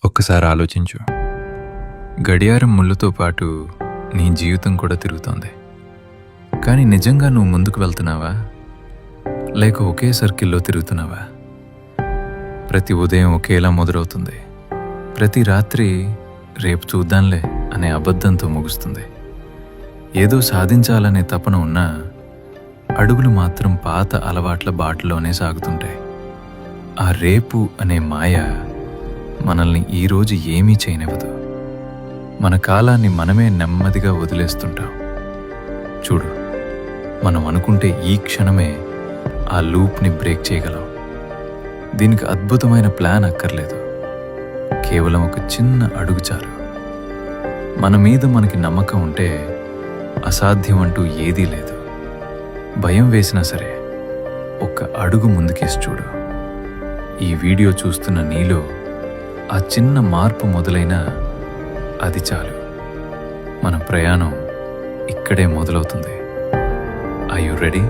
ఒక్కసారి ఆలోచించు. గడియారం ముళ్ళుతో పాటు నీ జీవితం కూడా తిరుగుతోంది. కానీ నిజంగా నువ్వు ముందుకు వెళ్తున్నావా, లేక ఒకే సర్కిల్లో తిరుగుతున్నావా? ప్రతి ఉదయం ఒకేలా మొదలవుతుంది. ప్రతి రాత్రి రేపు చూద్దాంలే అనే అబద్ధంతో ముగుస్తుంది. ఏదో సాధించాలనే తపన ఉన్నా అడుగులు మాత్రం పాత అలవాట్ల బాటలోనే సాగుతుంటాయి. ఆ రేపు అనే మాయ మనల్ని ఈరోజు ఏమీ చేయనివ్వదు. మన కాలాన్ని మనమే నెమ్మదిగా వదిలేస్తుంటాం. చూడు, మనం అనుకుంటే ఈ క్షణమే ఆ లూప్ని బ్రేక్ చేయగలం. దీనికి అద్భుతమైన ప్లాన్ అక్కర్లేదు, కేవలం ఒక చిన్న అడుగు చాలు. మన మీద మనకి నమ్మకం ఉంటే అసాధ్యం అంటూ ఏదీ లేదు. భయం వేసినా సరే ఒక్క అడుగు ముందుకేసి చూడు. ఈ వీడియో చూస్తున్న నీలో ఆ చిన్న మార్పు మొదలైనా అది చాలు. మన ప్రయాణం ఇక్కడే మొదలవుతుంది. Are you ready?